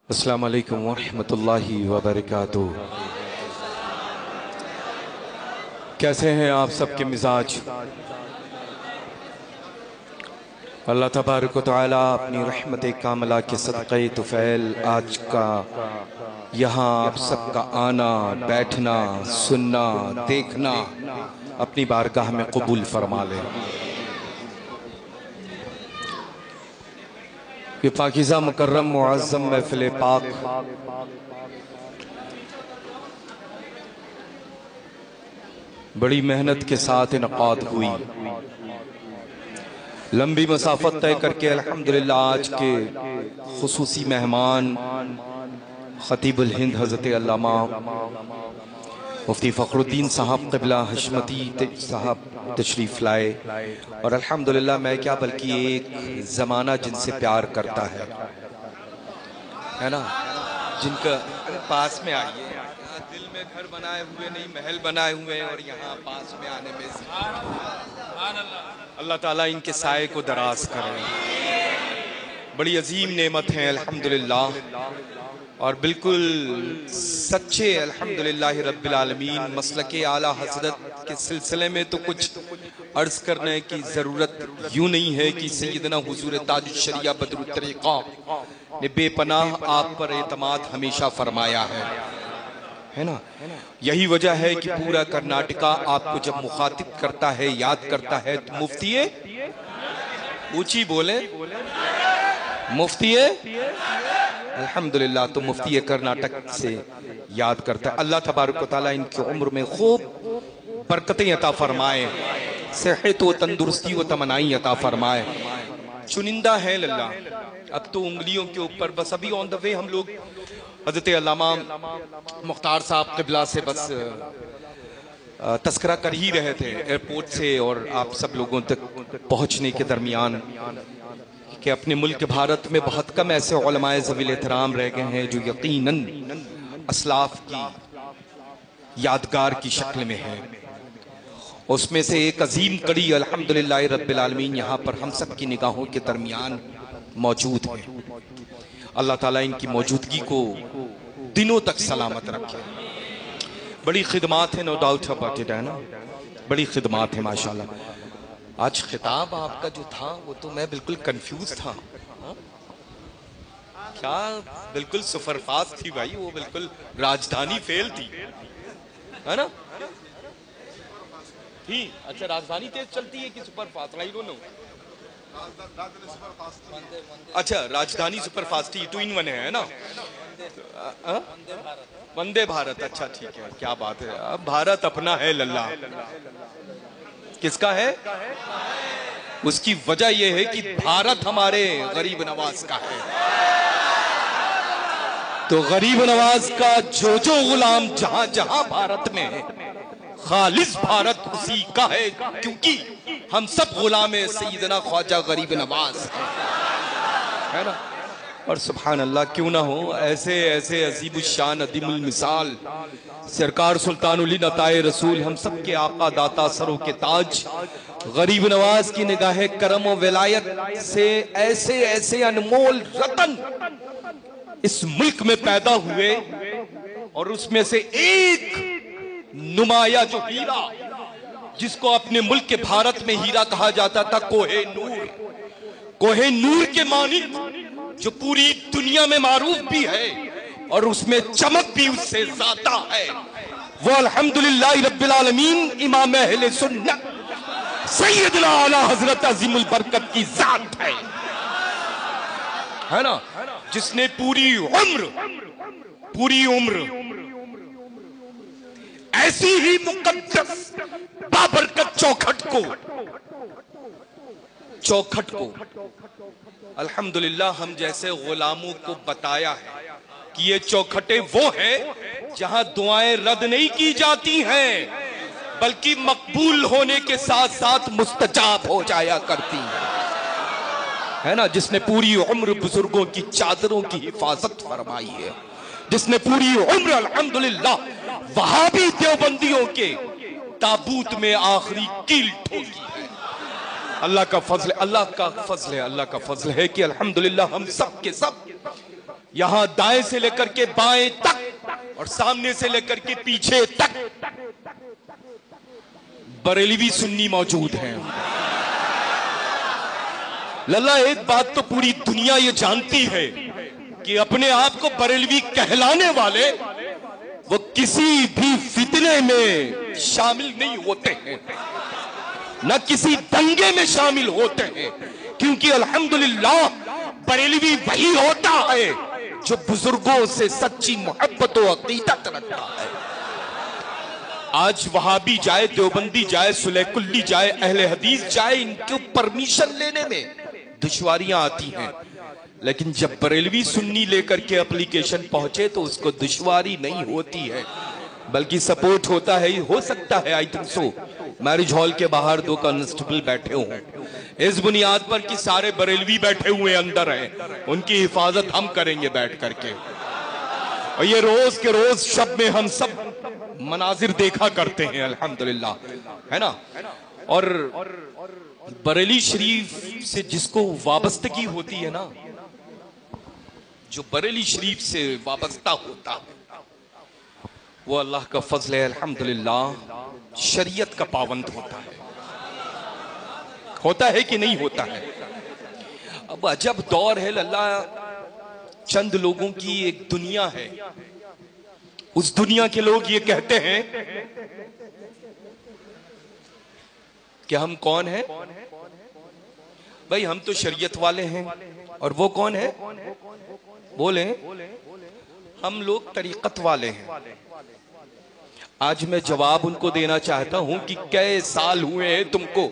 السلام علیکم ورحمۃ اللہ وبرکاتہ۔ کیسے ہیں آپ سب کے مزاج؟ اللہ تبارک و تعالیٰ اپنی رحمت کاملہ کے صدقہ طفیل آج کا یہاں آپ سب کا آنا، بیٹھنا، سننا، دیکھنا اپنی بارگاہ میں قبول فرما لے۔ یہ پاکیزہ مکرم معظم محفل پاک بڑی محنت کے ساتھ انعقاد ہوئی، لمبی مسافت طے کر کے الحمدللہ آج کے خصوصی مہمان خطیب الہند حضرت علامہ مفتی فخر الدین صاحب قبلہ حشمتی صاحب تشریف لائے، اور الحمدللہ میں کیا بلکہ ایک زمانہ جن سے پیار کرتا ہے نا، جن کا پاس میں آئیے، دل میں گھر بنائے ہوئے نہیں محل بنائے ہوئے، اور یہاں پاس میں آنے میں اللہ تعالیٰ ان کے سائے کو دراز کرے۔ بڑی عظیم نعمت ہیں الحمدللہ، اور بالکل سچے الحمدللہ رب العالمین مسلک اعلیٰ حضرت کے سلسلے میں تو کچھ عرض کرنے کی ضرورت یوں نہیں ہے کہ سیدنا حضور تاج الشریعہ بدر الطریقہ نے بے پناہ آپ پر اعتماد ہمیشہ فرمایا ہے نا۔ یہی وجہ ہے کہ پورا کرناٹکا آپ کو جب مخاطب کرتا ہے، یاد کرتا ہے، تو مفتی اونچی بولے، مفتی الحمدللہ، تو مفتی کرناٹک سے یاد کرتا ہے۔ اللہ تبارک و تعالیٰ ان کی عمر میں خوب برکتیں عطا فرمائے، صحت و تندرستی و تمنائی عطا فرمائے۔ چنندہ ہے اللہ، اب تو انگلیوں کے اوپر بس ابھی آن دا وے ہم لوگ حضرت علامہ مختار صاحب قبلہ سے بس تذکرہ کر ہی رہے تھے ایئرپورٹ سے اور آپ سب لوگوں تک پہنچنے کے درمیان، کہ اپنے ملک بھارت میں بہت کم ایسے علماء ذوی احترام رہ گئے ہیں جو یقیناً اسلاف کی یادگار کی شکل میں ہے۔ اس میں سے ایک عظیم کڑی الحمدللہ رب العالمین یہاں پر ہم سب کی نگاہوں کے درمیان موجود ہے۔ اللہ تعالیٰ ان کی موجودگی کو دنوں تک سلامت رکھے۔ بڑی خدمات ہیں، نو ڈاؤٹ اباؤٹ اٹ، ہے نا، بڑی خدمات ہیں ماشاءاللہ۔ آج خطاب آپ کا جو تھا وہ تو میں بالکل کنفیوز تھا، کیا بالکل سپر فاسٹ تھی بھائی، وہ بالکل راجدھانی فیل تھی، ہے نا؟ تھی اچھا، راجدھانی تیز چلتی ہے کہ super fast? I don't know۔ اچھا، راجدھانی سپر فاسٹ تھی، 2 in 1 ہے نا، وندے بھارت۔ اچھا ٹھیک ہے، کیا بات ہے، اب بھارت اپنا ہے للہ۔ کس کا ہے؟ اس کی وجہ یہ ہے کہ بھارت ہمارے غریب نواز کا ہے، تو غریب نواز کا جو غلام جہاں جہاں بھارت میں ہے، خالص بھارت اسی کا ہے، کیونکہ ہم سب غلام سیدنا خواجہ غریب نواز ہے نا۔ اور سبحان اللہ، کیوں نہ ہو ایسے ایسے عظیم الشان عظیم المثال سرکار سلطان علی نتائے رسول، ہم سب کے آقا داتا سروں کے تاج غریب نواز کی نگاہ کرم و ولایت سے ایسے ایسے انمول رتن اس ملک میں پیدا ہوئے، اور اس میں سے ایک نمایاں جو ہیرا جس کو اپنے ملک کے بھارت میں ہیرا کہا جاتا تھا، کوہ نور کے مانند، جو پوری دنیا میں معروف بھی ہے اور اس میں چمک بھی اس سے زیادہ ہے، وہ الحمدللہ رب العالمین امام اہل سنت سیدنا اعلیٰ حضرت عظیم البرکت کی ذات ہے نا، جس نے پوری عمر ایسی ہی مقدس بابرکت چوکھٹ کو الحمدللہ ہم جیسے غلاموں کو بتایا ہے کہ یہ چوکھٹیں وہ ہیں جہاں دعائیں رد نہیں کی جاتی ہیں بلکہ مقبول ہونے کے ساتھ ساتھ مستجاب ہو جایا کرتی ہے نا، جس نے پوری عمر بزرگوں کی چادروں کی حفاظت فرمائی ہے، جس نے پوری عمر الحمدللہ وہابی دیوبندیوں کے تابوت میں آخری کیل ٹھوکی ہے۔ اللہ کا فضل ہے، اللہ کا فضل ہے کہ الحمدللہ ہم سب کے سب یہاں دائیں سے لے کر کے بائیں تک اور سامنے سے لے کر کے پیچھے تک بریلوی سنی موجود ہیں۔ للہ ایک بات تو پوری دنیا یہ جانتی ہے کہ اپنے آپ کو بریلوی کہلانے والے وہ کسی بھی فتنے میں شامل نہیں ہوتے ہیں، نہ کسی دنگے میں شامل ہوتے ہیں، کیونکہ الحمدللہ بریلوی وہی ہوتا ہے جو بزرگوں سے سچی محبت و عقیدت رکھتا ہے۔ آج وہابی جائے، دیوبندی جائے، سلیح کلی جائے، اہل حدیث جائے، ان کو پرمیشن لینے میں دشواریاں آتی ہیں، لیکن جب بریلوی سنی لے کر کے اپلیکیشن پہنچے تو اس کو دشواری نہیں ہوتی ہے، بلکہ سپورٹ ہوتا ہے۔ ہو سکتا ہے میرج ہال کے باہر 2 کانسٹیبل بیٹھے ہوں، اس بنیاد پر کہ سارے بریلوی بیٹھے ہوئے اندر ہیں، ان کی حفاظت ہم کریں گے بیٹھ کر کے۔ اور یہ روز کے روز شب میں ہم سب مناظر دیکھا کرتے ہیں الحمدللہ، ہے نا۔ اور بریلی شریف سے جس کو وابستگی ہوتی ہے نا، جو بریلی شریف سے وابستہ ہوتا ہے، وہ اللہ کا فضل ہے الحمدللہ شریعت کا پابند ہوتا ہے کہ نہیں ہوتا ہے۔ اب عجب دور ہے اللہ، چند لوگوں کی ایک دنیا ہے، اس دنیا کے لوگ یہ کہتے ہیں کہ ہم کون ہیں؟ بھائی ہم تو شریعت والے ہیں، اور وہ کون ہے؟ بولیں، ہم لوگ طریقت والے ہیں۔ آج میں جواب ان کو دینا چاہتا ہوں کہ کئے سال ہوئے ہیں تم کو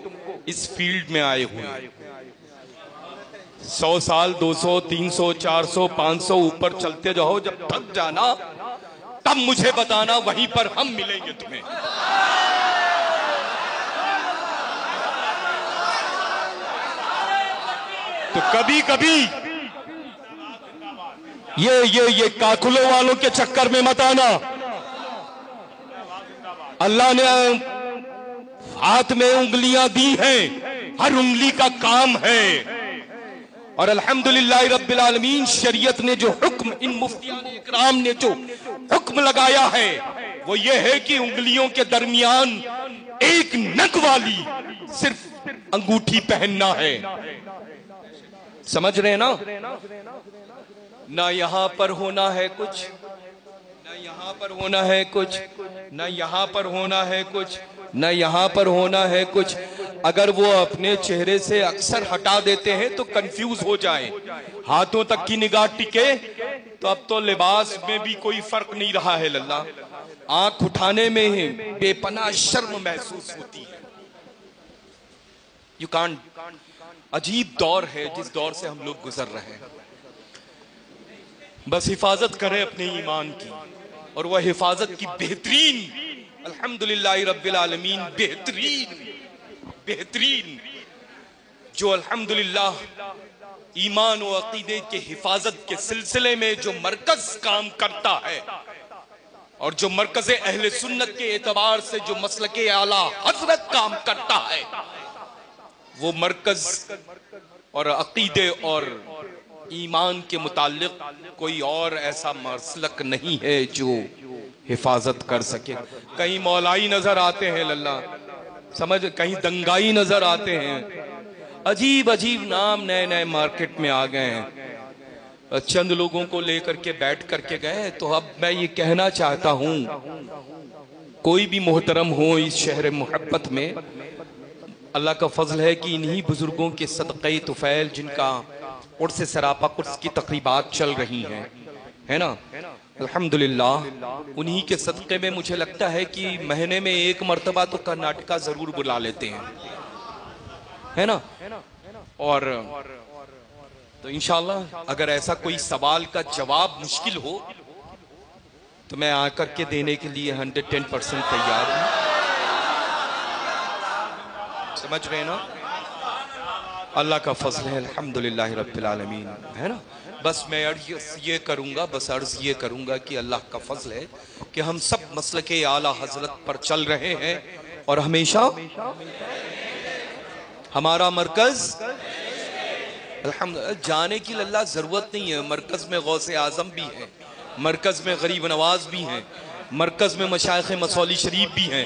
اس فیلڈ میں آئے ہوئے؟ 100 سال، 200، 300، 400، 500 اوپر چلتے جاؤ، جب تھک جانا تب مجھے بتانا، وہیں پر ہم ملیں گے تمہیں۔ تو کبھی کبھی یہ کاکلوں والوں کے چکر میں مت آنا۔ اللہ نے ہاتھ میں انگلیاں دی ہیں، ہر انگلی کا کام ہے، اور الحمدللہ رب العالمین شریعت نے جو حکم، ان مفتیان اکرام نے جو حکم لگایا ہے وہ یہ ہے کہ انگلیوں کے درمیان ایک نگ والی صرف انگوٹھی پہننا ہے۔ سمجھ رہے نا؟ نہ یہاں پر ہونا ہے کچھ، نہ یہاں پر ہونا ہے کچھ، نہ یہاں پر ہونا ہے کچھ، نہ یہاں پر ہونا ہے کچھ۔ اگر وہ اپنے چہرے سے اکثر ہٹا دیتے ہیں تو کنفیوز ہو جائیں، ہاتھوں تک کی نگاہ ٹکے تو اب تو لباس میں بھی کوئی فرق نہیں رہا ہے للہ، آنکھ اٹھانے میں ہی بے پناہ شرم محسوس ہوتی ہے۔ You can't، عجیب دور ہے جس دور سے ہم لوگ گزر رہے ہیں۔ بس حفاظت کریں اپنے ایمان کی، اور وہ حفاظت کی بہترین، الحمدللہ رب العالمین بہترین جو الحمدللہ ایمان و عقیدے کے حفاظت کے سلسلے میں جو مرکز کام کرتا ہے، اور جو مرکز اہل سنت کے اعتبار سے جو مسلک اعلیٰ حضرت کام کرتا ہے، وہ مرکز اور عقیدے اور ایمان کے متعلق کوئی اور ایسا مسلک نہیں ہے جو حفاظت کر سکے۔ کہیں مولائی نظر آتے ہیں للہ، سمجھ، کہیں دنگائی نظر آتے ہیں، عجیب عجیب نام نئے نئے مارکیٹ میں آ گئے ہیں، چند لوگوں کو لے کر کے بیٹھ کر کے گئے۔ تو اب میں یہ کہنا چاہتا ہوں، کوئی بھی محترم ہو اس شہر محبت میں، اللہ کا فضل ہے کہ انہی بزرگوں کے صدقہ طفیل جن کا عرس سراپا قدس کی تقریبات چل رہی ہیں، ہے نا، الحمدللہ انہی کے صدقے میں مجھے لگتا ہے کہ مہینے میں 1 مرتبہ تو کرناٹکا ضرور بلا لیتے ہیں، ہے نا۔ اور تو انشاءاللہ اگر ایسا کوئی سوال کا جواب مشکل ہو تو میں آ کر کے دینے کے لیے 110% تیار ہوں۔ سمجھ رہے نا؟ اللہ کا فضل ہے الحمدللہ رب العالمین، ہے نا۔ بس میں عرض یہ کروں گا کہ اللہ کا فضل ہے کہ ہم سب مسلک اعلیٰ حضرت پر چل رہے ہیں، اور ہمیشہ ہمارا مرکز الحمدللہ جانے کی اللہ ضرورت نہیں ہے. مرکز میں غوث اعظم بھی ہیں, مرکز میں غریب نواز بھی ہیں, مرکز میں مشائخ مصولی شریف بھی ہیں,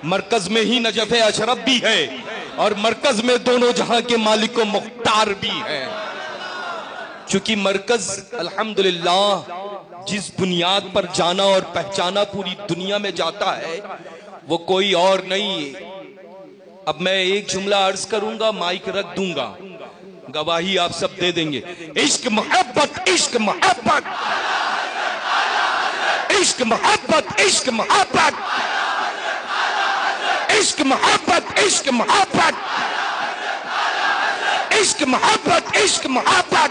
مرکز میں ہی نجف اشرف بھی ہے, اور مرکز میں دونوں جہاں کے مالک و مختار بھی ہیں. چونکہ مرکز الحمدللہ جس بنیاد پر جانا اور پہچانا پوری دنیا میں جاتا ہے وہ کوئی اور نہیں. اب میں ایک جملہ عرض کروں گا, مائک رکھ دوں گا, گواہی آپ سب دے دیں گے. عشق محبت, عشق محبت, عشق محبت, عشق محبت, عشق محبت, عشق محبت, عشق محبت, عشق محبت,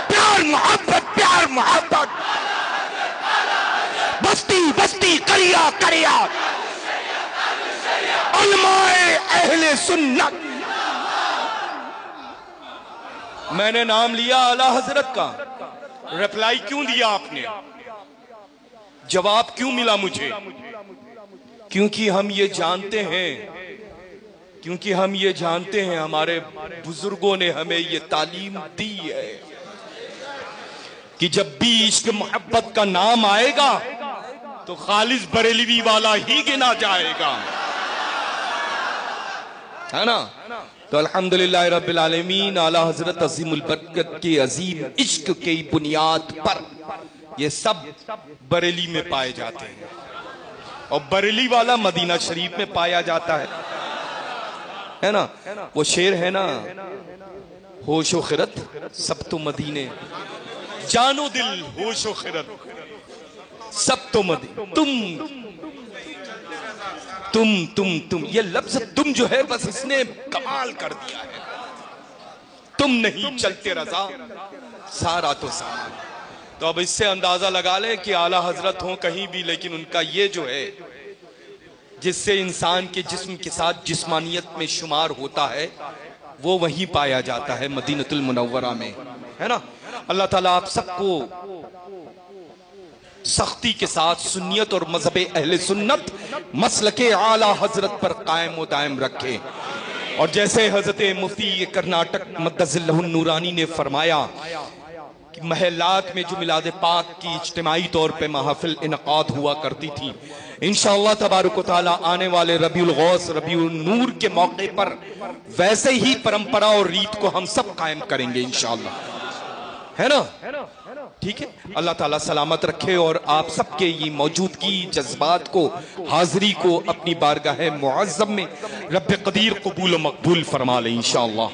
پیار محبت, پیار محبت, بستی بستی کریا کریا, علماء اہل سنت. میں نے نام لیا اعلیٰ حضرت کا, ریپلائی کیوں دیا آپ نے, جواب کیوں ملا مجھے؟ کیونکہ ہم یہ جانتے ہیں, کیونکہ ہم یہ جانتے ہیں, ہمارے بزرگوں نے ہمیں یہ تعلیم دی ہے کہ جب بھی عشق محبت کا نام آئے گا تو خالص بریلوی والا ہی گنا جائے گا, ہے نا. تو الحمدللہ رب العالمین اعلیٰ حضرت عظیم البرکت کے عظیم عشق کی بنیاد پر یہ سب بریلی میں پائے جاتے ہیں, اور بریلی والا مدینہ شریف میں پایا جاتا ہے نا. وہ شعر ہے نا, ہوش و خرد سب تو مدینے, جان و دل ہوش و خرد سب تو مدینے. تم یہ لفظ تم جو ہے بس اس نے کمال کر دیا ہے. تم نہیں چلتے رضا سارا تو سارا. تو اب اس سے اندازہ لگا لیں کہ اعلیٰ حضرت ہوں کہیں بھی, لیکن ان کا یہ جو ہے جس سے انسان کے جسم کے ساتھ جسمانیت میں شمار ہوتا ہے وہ وہیں پایا جاتا ہے, مدینہ المنورہ میں, ہے نا. اللہ تعالیٰ آپ سب کو سختی کے ساتھ سنیت اور مذہب اہل سنت مسلک اعلیٰ حضرت پر قائم و دائم رکھے. اور جیسے حضرت مفتی کرناٹک مدث اللہ النورانی نے فرمایا کہ محلات میں جو میلاد پاک کی اجتماعی طور پہ محافل انعقاد ہوا کرتی تھی, انشاءاللہ تبارک و تعالی آنے والے ربیع الغوث ربیع النور کے موقع پر ویسے ہی پرمپرا اور ریت کو ہم سب قائم کریں گے انشاءاللہ, ہے نا. ٹھیک ہے, اللہ تعالیٰ سلامت رکھے اور آپ سب کے یہ موجودگی جذبات کو, حاضری کو اپنی بارگاہ معظم میں رب قدیر قبول و مقبول فرما لے انشاءاللہ.